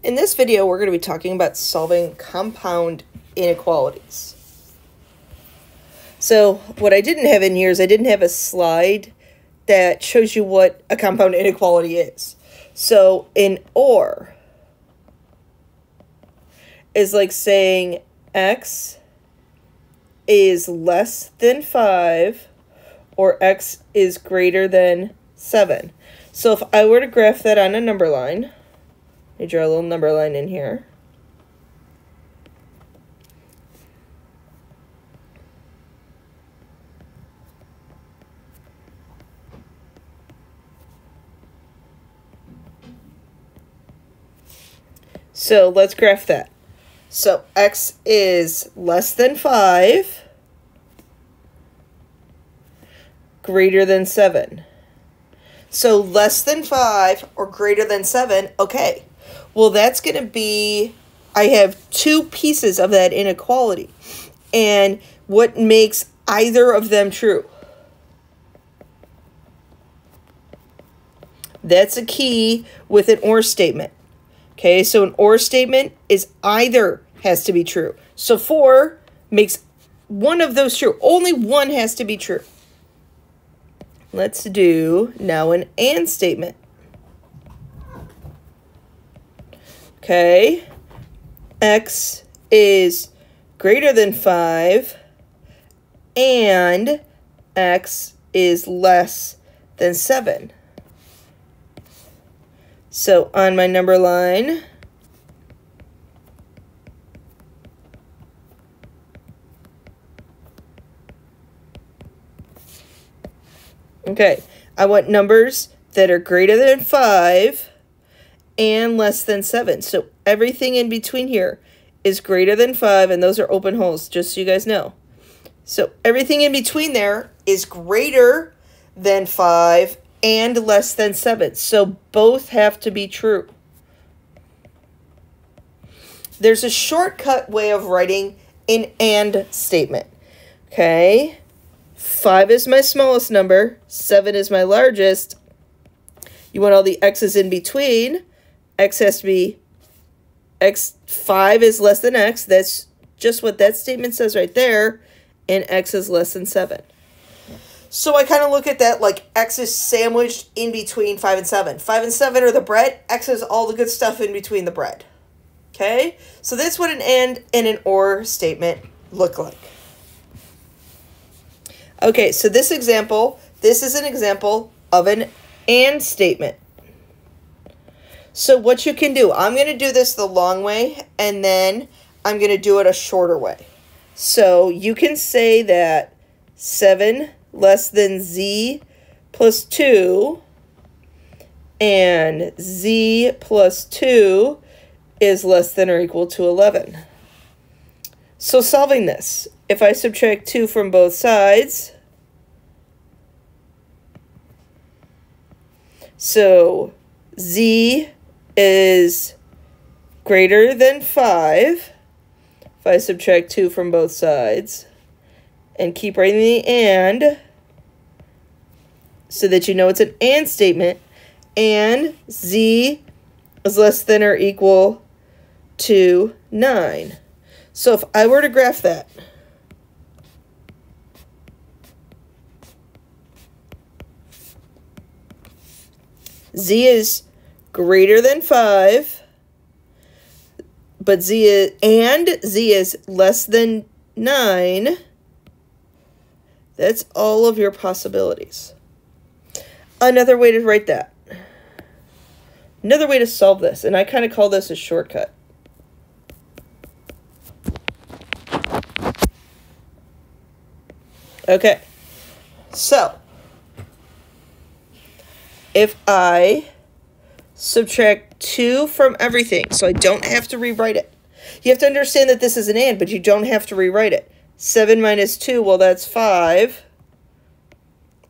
In this video, we're going to be talking about solving compound inequalities. So what I didn't have in here is I didn't have a slide that shows you what a compound inequality is. So an OR is like saying x is less than 5 or x is greater than 7. So if I were to graph that on a number line, I draw a little number line in here. So let's graph that. So x is less than 5, greater than 7. So less than 5 or greater than 7, okay. Well, that's going to be, I have two pieces of that inequality. And what makes either of them true? That's a key with an OR statement. Okay, so an OR statement is either has to be true. So 4 makes one of those true. Only one has to be true. Let's do now an AND statement. Okay, x is greater than 5 and x is less than 7. So on my number line, okay, I want numbers that are greater than 5 and less than 7. So everything in between here is greater than 5, and those are open holes, just so you guys know. So everything in between there is greater than 5 and less than 7. So both have to be true. There's a shortcut way of writing an AND statement. Okay, 5 is my smallest number, 7 is my largest. You want all the x's in between. X has to be x, 5 is less than x. That's just what that statement says right there. And x is less than 7. So I kind of look at that like x is sandwiched in between 5 and 7. 5 and 7 are the bread. X is all the good stuff in between the bread. Okay? So that's what an AND and an OR statement look like. Okay, so this is an example of an AND statement. So what you can do, I'm going to do this the long way, and then I'm going to do it a shorter way. So you can say that 7 less than z plus 2 and z plus 2 is less than or equal to 11. So solving this, if I subtract 2 from both sides, so z is greater than 5 if I subtract 2 from both sides, and keep writing the AND so that you know it's an AND statement, and z is less than or equal to 9. So if I were to graph that, z is greater than 5, but z is less than 9. That's all of your possibilities. Another way to write that. Another way to solve this, and I kind of call this a shortcut. Okay, so if I subtract 2 from everything, so I don't have to rewrite it. You have to understand that this is an AND, but you don't have to rewrite it. 7 minus 2, well, that's 5.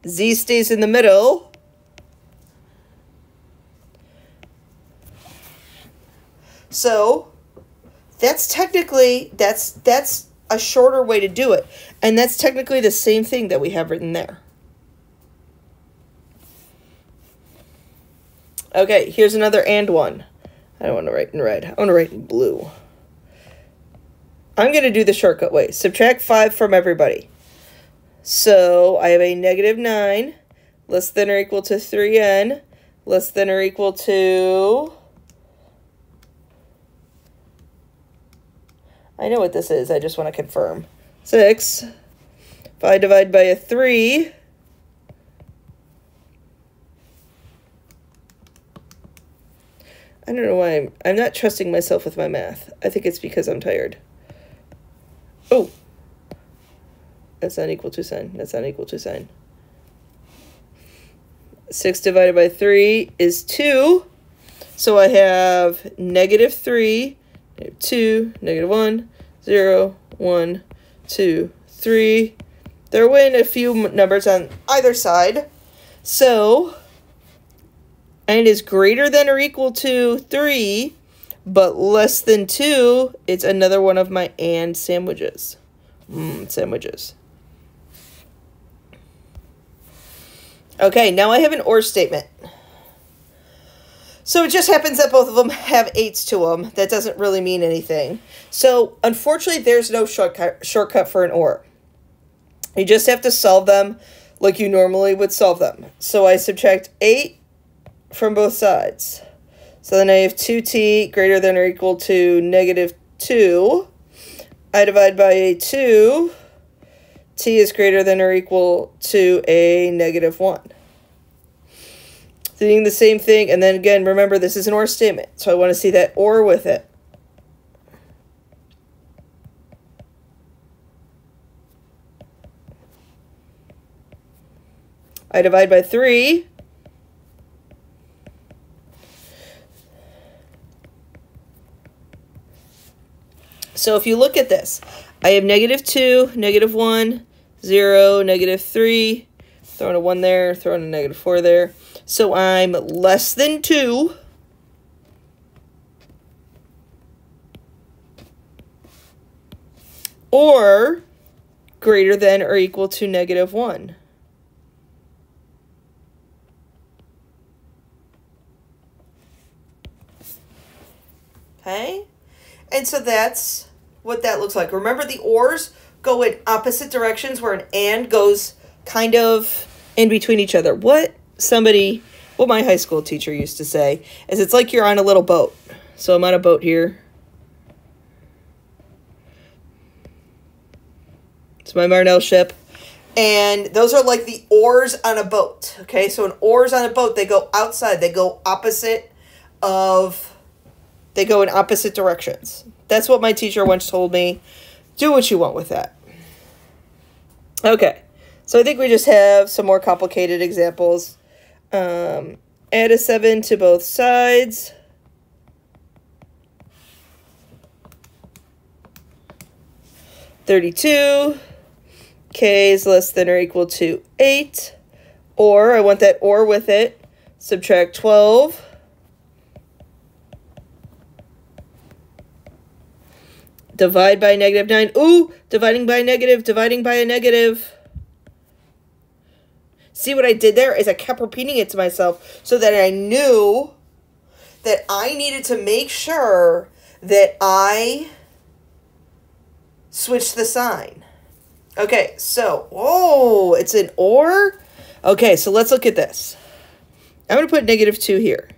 Z stays in the middle. So that's technically, that's a shorter way to do it. And that's technically the same thing that we have written there. Okay, here's another AND one. I don't want to write in red. I want to write in blue. I'm going to do the shortcut way. Subtract 5 from everybody. So I have a -9 less than or equal to 3n less than or equal to... I know what this is. I just want to confirm. 6. If I divide by a 3... I don't know why I'm not trusting myself with my math. I think it's because I'm tired. Oh, that's not equal to sign. That's not equal to sign. 6 divided by 3 is 2. So I have -3, -2, -1, 0, 1, 2, 3. Throw in a few numbers on either side. So, and is greater than or equal to 3, but less than 2, it's another one of my and sandwiches. Sandwiches. Okay, now I have an or statement. So it just happens that both of them have 8s to them. That doesn't really mean anything. So unfortunately, there's no shortcut for an or. You just have to solve them like you normally would solve them. So I subtract 8 from both sides. So then I have 2t greater than or equal to -2. I divide by a 2. T is greater than or equal to a -1. Doing the same thing, and then again, remember this is an or statement, so I want to see that or with it. I divide by 3. So if you look at this, I have -2, -1, 0, -3, throwing a 1 there, throwing a -4 there. So I'm less than 2. Or greater than or equal to -1. Okay? And so that's what that looks like. Remember, the ors go in opposite directions where an and goes kind of in between each other. What my high school teacher used to say is it's like you're on a little boat. So I'm on a boat here. It's my Marnell ship. And those are like the oars on a boat. Okay, so an oars on a boat, they go outside. They go in opposite directions. That's what my teacher once told me. Do what you want with that. Okay, so I think we just have some more complicated examples. Add a 7 to both sides. (32). K is less than or equal to 8. Or, I want that or with it. Subtract 12. Divide by -9. Ooh, dividing by a negative. See what I did there is I kept repeating it to myself so that I knew that I needed to make sure that I switched the sign. Okay, so, oh, it's an or? Okay, so let's look at this. I'm going to put -2 here.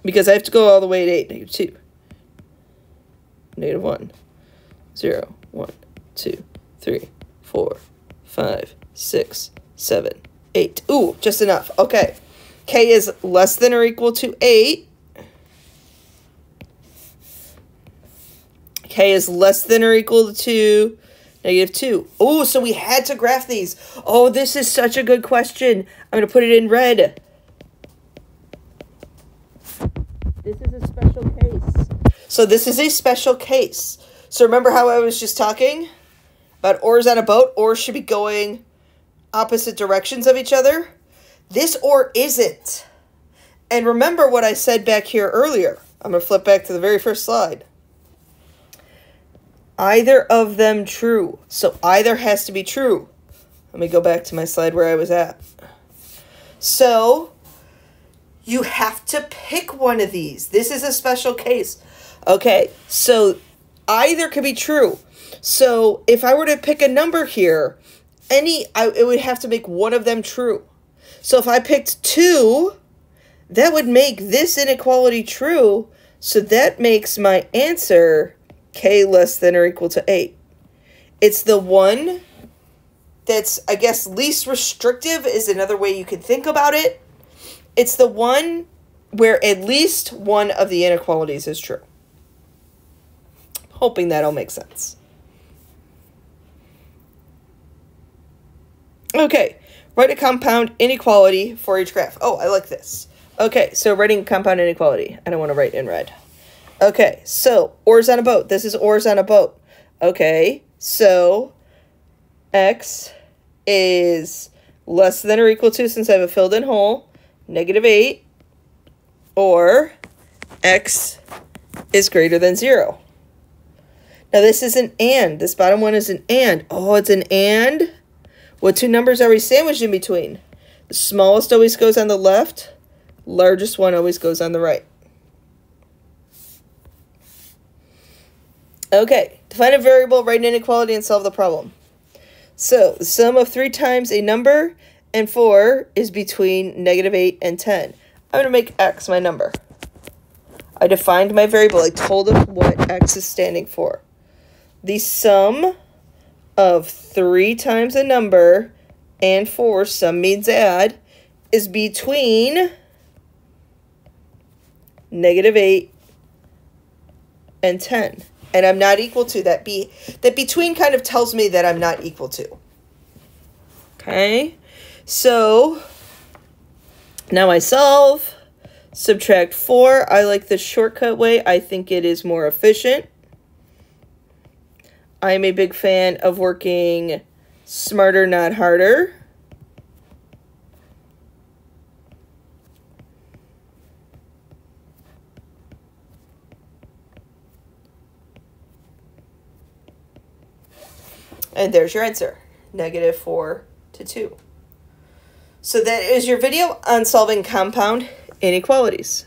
Because I have to go all the way to 8, -2. -1, 0, 1, 2, 3, 4, 5, 6, 7, 8. Ooh, just enough. Okay. K is less than or equal to 8. K is less than or equal to -2. Oh, so we had to graph these. Oh, this is such a good question. I'm going to put it in red. This is a special case. So this is a special case. So remember how I was just talking about oars on a boat? Oars should be going opposite directions of each other. This or isn't. And remember what I said back here earlier. I'm going to flip back to the very first slide. Either of them true. So either has to be true. Let me go back to my slide where I was at. So You have to pick one of these. This is a special case. Okay, so either could be true. So if I were to pick a number here, it would have to make one of them true. So if I picked 2, that would make this inequality true. So that makes my answer k less than or equal to 8. It's the one that's, I guess, least restrictive is another way you could think about it. It's the one where at least one of the inequalities is true. Hoping that'll make sense. Okay, write a compound inequality for each graph. Oh, I like this. Okay, so writing compound inequality. I don't want to write in red. Okay, so oars on a boat. This is oars on a boat. Okay, so x is less than or equal to, since I have a filled in hole, -8, or x is greater than 0. Now this is an and. This bottom one is an and. Oh, it's an and? What 2 numbers are we sandwiched in between? The smallest always goes on the left. Largest one always goes on the right. Okay, define a variable, write an inequality, and solve the problem. So, the sum of 3 times a number and 4 is between -8 and 10. I'm going to make x my number. I defined my variable. I told it what x is standing for. The sum of 3 times a number and 4, sum means add, is between -8 and 10. And I'm not equal to that. That between kind of tells me that I'm not equal to. Okay, so now I solve. Subtract 4. I like the shortcut way. I think it is more efficient. I'm a big fan of working smarter, not harder. And there's your answer, -4 to 2. So that is your video on solving compound inequalities.